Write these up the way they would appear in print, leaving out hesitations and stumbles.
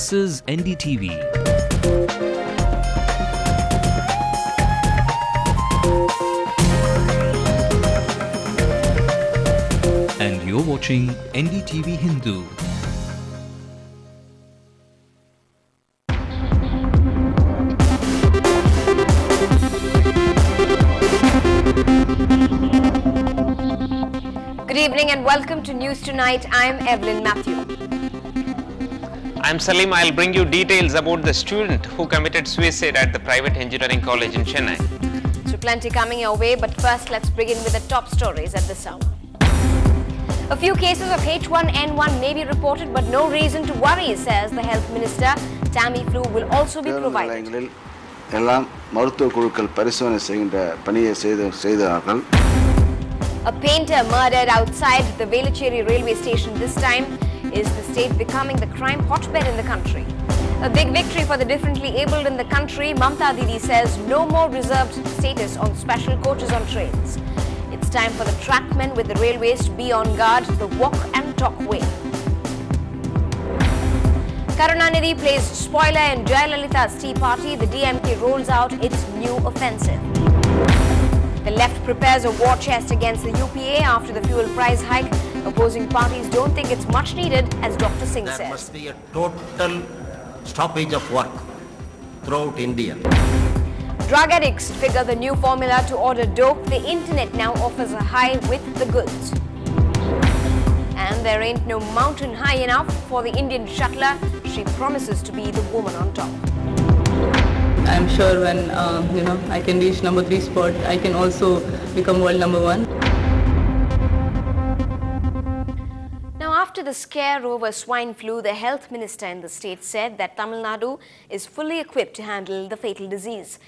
This is NDTV. And you're watching NDTV Hindu. Good evening and welcome to News Tonight. I'm Evelyn Matthew. I'm Salim. I'll bring you details about the student who committed suicide at the private engineering college in Chennai. So plenty coming your way, but first let's begin with the top stories at this hour. A few cases of H1N1 may be reported, but no reason to worry, says the Health Minister. Tamiflu will also be provided. A painter murdered outside the Velachery railway station. This time is the state becoming the crime hotbed in the country. A big victory for the differently abled in the country. Mamta Didi says no more reserved status on special coaches on trains. It's time for the trackmen with the railways to be on guard the walk and talk way. Karunanidhi plays spoiler in Jayalalitha's tea party. The DMK rolls out its new offensive. The left prepares a war chest against the UPA after the fuel price hike. Opposing parties don't think it's much needed, as Dr. Singh says. There must be a total stoppage of work throughout India. Drug addicts figure the new formula to order dope. The internet now offers a high with the goods. And there ain't no mountain high enough for the Indian shuttler. She promises to be the woman on top. I'm sure when I can reach number 3 spot, I can also become world number 1. Now, after the scare over swine flu, the health minister in the state said that Tamil Nadu is fully equipped to handle the fatal disease.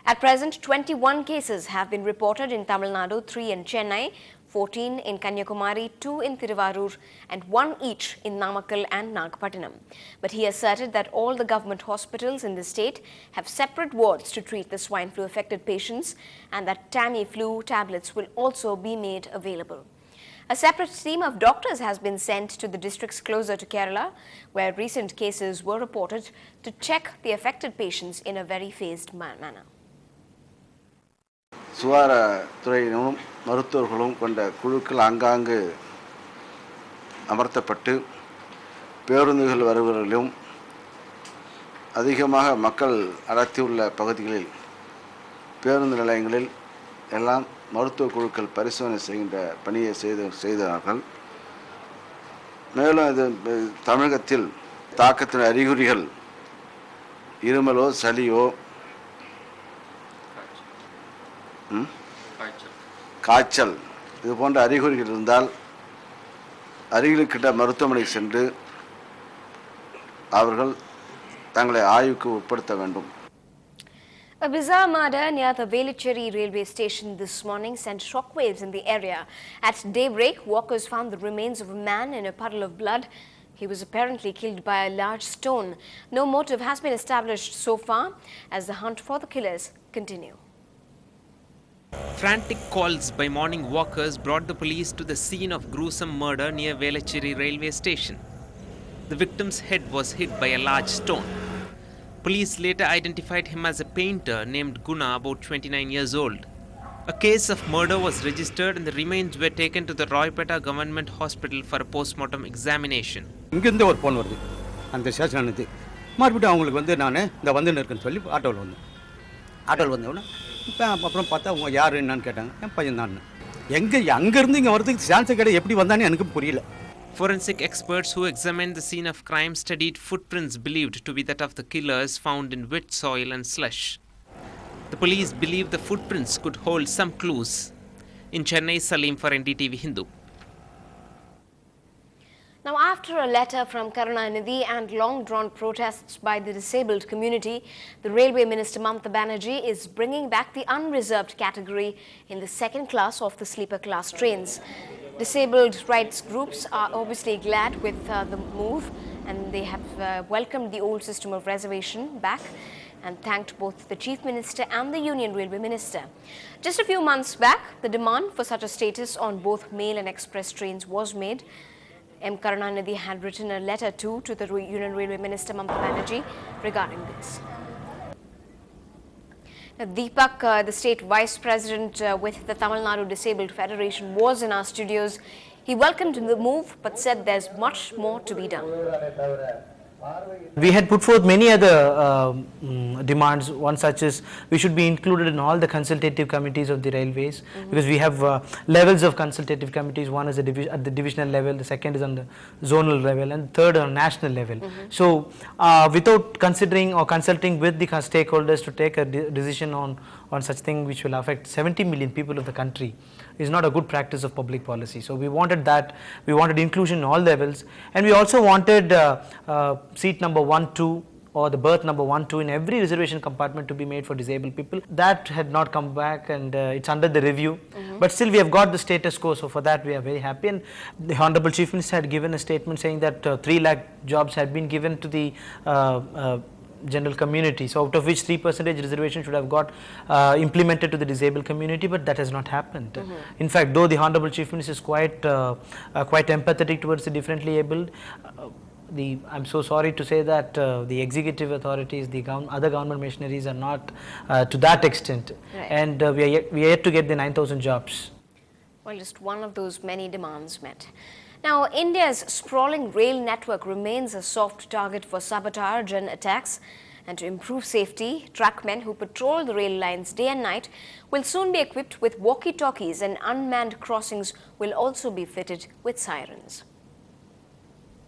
At present, 21 cases have been reported in Tamil Nadu, 3 in Chennai, 14 in Kanyakumari, 2 in Thiruvarur, and 1 each in Namakkal and Nagapattinam. But he asserted that all the government hospitals in the state have separate wards to treat the swine flu affected patients and that Tamiflu tablets will also be made available. A separate team of doctors has been sent to the districts closer to Kerala, where recent cases were reported, to check the affected patients in a very phased manner. சுகாதார துறையினரும் மருத்துவர்களும் கொண்ட குழுக்கள் ஆங்காங்கு அமர்த்தப்பட்டு பேருந்துகள் வருவதிலும் அதிகமாக மக்கள் அடர்த்தியுள்ள பகுதிகளில் பேருந்து நிலையங்களில் எல்லாம் மருத்துவ குழுக்கள் பரிசோதனை செய்கின்ற பணியை செய்தார்கள். மேலும் இது தமிழகத்தில் தாக்கத்தின் அறிகுறிகள் இருமலோ சளியோ காய்ச்சல் இது போன்ற அறிகுறிகள் இருந்தால் அருகிலுக்கிட்ட மருத்துவமனைக்கு சென்று அவர்கள் தங்களை ஆய்வுக்கு உட்படுத்த வேண்டும். A bizarre murder near the Velachery railway station this morning sent shockwaves in the area. At daybreak, walkers found the remains of a man in a puddle of blood. He was apparently killed by a large stone. No motive has been established so far as the hunt for the killers continue. Frantic calls by morning walkers brought the police to the scene of gruesome murder near Velachery railway station. The victim's head was hit by a large stone. Police later identified him as a painter named Guna, about 29 years old. A case of murder was registered and the remains were taken to the Roypeta Government Hospital for a post-mortem examination. இங்கிருந்து ஒரு phone வருது அந்த station அனுப்பி மறுபடியும் அவங்களுக்கு நான் இந்த வந்துன்னு இருக்கேன்னு சொல்லி ஆட்டோவில் வந்தோடனே இப்போ அப்புறம் பார்த்தா அவங்க யார் என்னன்னு கேட்டாங்க. என் பையன் தான். அங்கேருந்து இங்கே வரதுக்கு சான்ஸே கிடையாது. எப்படி வந்தானே எனக்கு புரியல. Forensic experts who examined the scene of crime studied footprints believed to be that of the killers found in wet soil and slush. The police believe the footprints could hold some clues. In Chennai, Salim for NDTV Hindu. Now, after a letter from Karunanidhi and long-drawn protests by the disabled community, the Railway Minister Mamta Banerjee is bringing back the unreserved category in the second class of the sleeper class trains. Disabled rights groups are obviously glad with the move, and they have welcomed the old system of reservation back and thanked both the Chief Minister and the Union Railway Minister. Just a few months back, the demand for such a status on both mail and express trains was made. M. Karunanidhi had written a letter to the Union Railway Minister Mamata Banerjee regarding this. Now, Deepak, the state vice president with the Tamil Nadu Disabled Federation, was in our studios. He welcomed the move but said there's much more to be done. We had put forth many other demands. One such is we should be included in all the consultative committees of the railways, because we have levels of consultative committees. One is at the divisional level, the second is on the zonal level, and the third on national level. So without considering or consulting with the stakeholders to take a decision on such thing which will affect 70 million people of the country is not a good practice of public policy. So we wanted that, we wanted inclusion in all levels, and we also wanted seat number 1, 2 or the berth number 1, 2 in every reservation compartment to be made for disabled people. That had not come back, and it's under the review, but still we have got the status quo, so for that we are very happy. And the Honorable Chief Minister had given a statement saying that 3 lakh jobs had been given to the general community, so out of which 3% reservation should have got implemented to the disabled community, but that has not happened. In fact, though the Honorable Chief Minister is quite empathetic towards the differently abled, I'm so sorry to say that the executive authorities, the other government machineries are not to that extent, and we are yet to get the 9,000 jobs. Well, just one of those many demands met. Now, India's sprawling rail network remains a soft target for sabotage and attacks. And to improve safety, trackmen who patrol the rail lines day and night will soon be equipped with walkie-talkies, and unmanned crossings will also be fitted with sirens.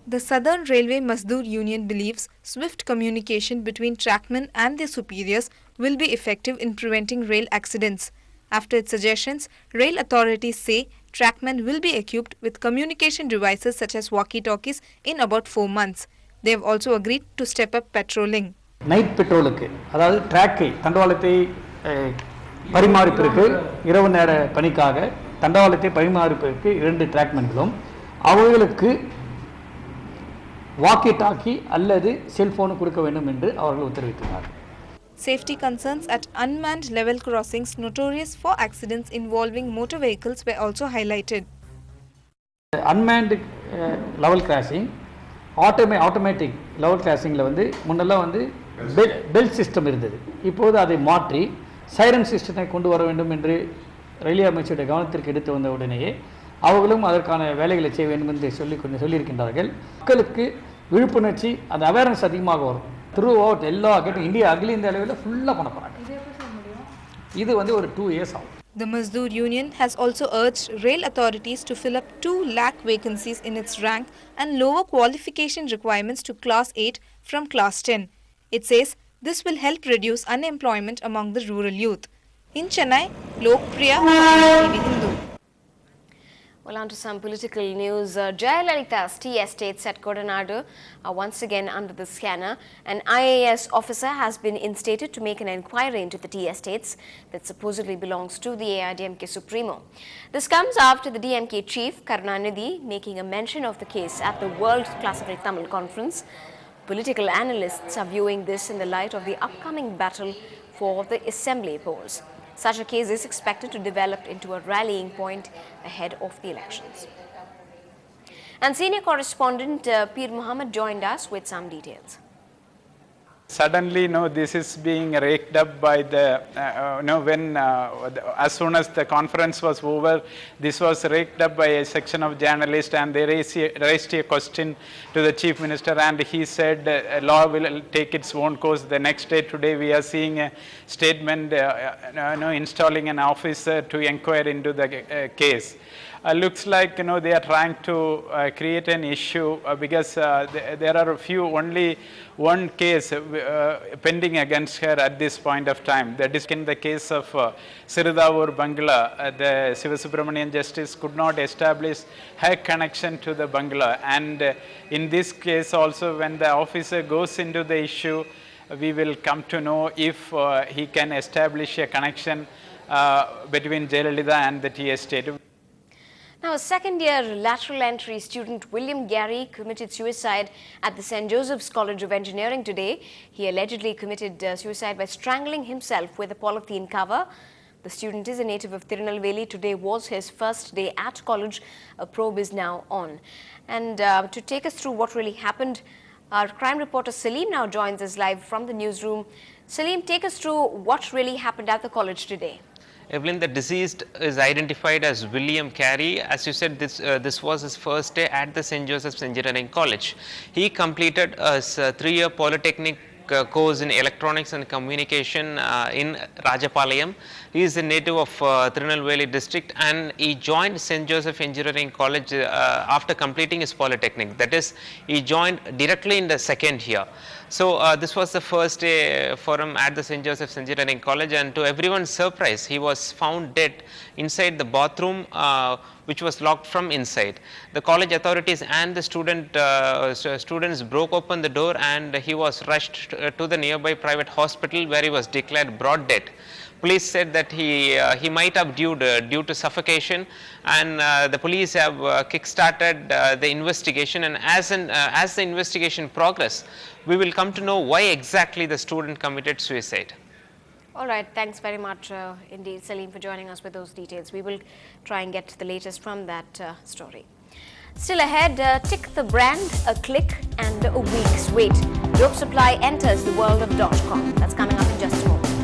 The Southern Railway Mazdoor Union believes swift communication between trackmen and their superiors will be effective in preventing rail accidents. After its suggestions, rail authorities say trackmen will be equipped with communication devices such as walkie-talkies in about 4 months. They have also agreed to step up patrolling. Night பெட்ரோலுக்கு, அதாவது ட்ராக்கை தண்டவாளத்தை பரிமாறிப்பதற்கு இரவு நேர பணிக்காக தண்டவாளத்தை பரிமாறிப்பதற்கு 2 டிராக்மென்களும் அவர்களுக்கு walkie talkie அல்லது cellphone கொடுக்க வேண்டும் என்று அவர்கள் உத்தரவிட்டுள்ளார். Safety concerns at unmanned level crossings notorious for accidents involving motor vehicles were also highlighted. Unmanned level crossing, automatic level crossingல வந்து முன்னெல்லாம் வந்து பெல்ட் சிஸ்டம் இருந்தது. இப்போது அதை மாற்றி சைரன் சிஸ்டத்தை கொண்டு வர வேண்டும் என்று ரயில்வே அமைச்சருடைய கவனத்திற்கு எடுத்து வந்த உடனேயே அவர்களும் அதற்கான வேலைகளை செய்ய வேண்டும் என்று சொல்லியிருக்கின்றார்கள். மக்களுக்கு விழிப்புணர்ச்சி, அந்த அவேர்னஸ் அதிகமாக வரும். த்ரூ அவுட் எல்லா கேட்டும் இந்தியா அகில இந்திய அளவில் ஃபுல்லாக பண்ண போகிறாங்க. இது வந்து ஒரு 2 years ஆகும். The Mazdoor Union has also urged rail authorities to fill up 2 lakh vacancies in its rank and lower qualification requirements to Class 8 from Class 10. It says this will help reduce unemployment among the rural youth. In Chennai, Lokpriya, NDTV-Hindu. Well, on to some political news. Jayalalitha's tea estates at Kodinadu are once again under the scanner. An IAS officer has been instated to make an inquiry into the tea estates that supposedly belongs to the AIDMK Supremo. This comes after the DMK chief, Karunanidhi, making a mention of the case at the World Classical Tamil Conference. Political analysts are viewing this in the light of the upcoming battle for the assembly polls. Such a case is expected to develop into a rallying point ahead of the elections. And senior correspondent Peer Muhammad joined us with some details. Suddenly, this is being raked up by the, as soon as the conference was over, this was raked up by a section of journalists, and they raised a question to the Chief Minister, and he said law will take its own course. The next day, today, we are seeing a statement installing an officer to inquire into the case. Looks like they are trying to create an issue because there are only one case pending against her at this point of time. That is in the case of Siridavur Bangla. The Sivasubramanian justice could not establish her connection to the Bangla, and in this case also, when the officer goes into the issue, we will come to know if he can establish a connection between Jayalalitha and the tea estate. Now, a second-year lateral entry student, William Gary, committed suicide at the St. Joseph's College of Engineering today. He allegedly committed suicide by strangling himself with a polythene cover. The student is a native of Tirunelveli. Today was his first day at college. A probe is now on. And to take us through what really happened, our crime reporter Salim now joins us live from the newsroom. Salim, take us through what really happened at the college today. Evelyn, the deceased is identified as William Carey. As you said, this was his first day at the St. Joseph's Engineering College. He completed a 3-year polytechnic course in electronics and communication in Rajapalayam. He is a native of Tirunelveli district, and he joined St. Joseph Engineering College after completing his polytechnic. That is, he joined directly in the second year. So this was the first day for him at the St. Joseph's Engineering College, and to everyone's surprise, he was found dead inside the bathroom, which was locked from inside. The college authorities and the students broke open the door, and he was rushed to the nearby private hospital, where he was declared broad dead. Police said that he might have died due to suffocation, and the police have kick-started the investigation. And as the investigation progresses, we will come to know why exactly the student committed suicide. All right, thanks very much indeed, Salim, for joining us with those details. We will try and get the latest from that story. Still ahead, tick the brand, a click and a week's wait. Dope supply enters the world of .com. That's coming up in just a moment.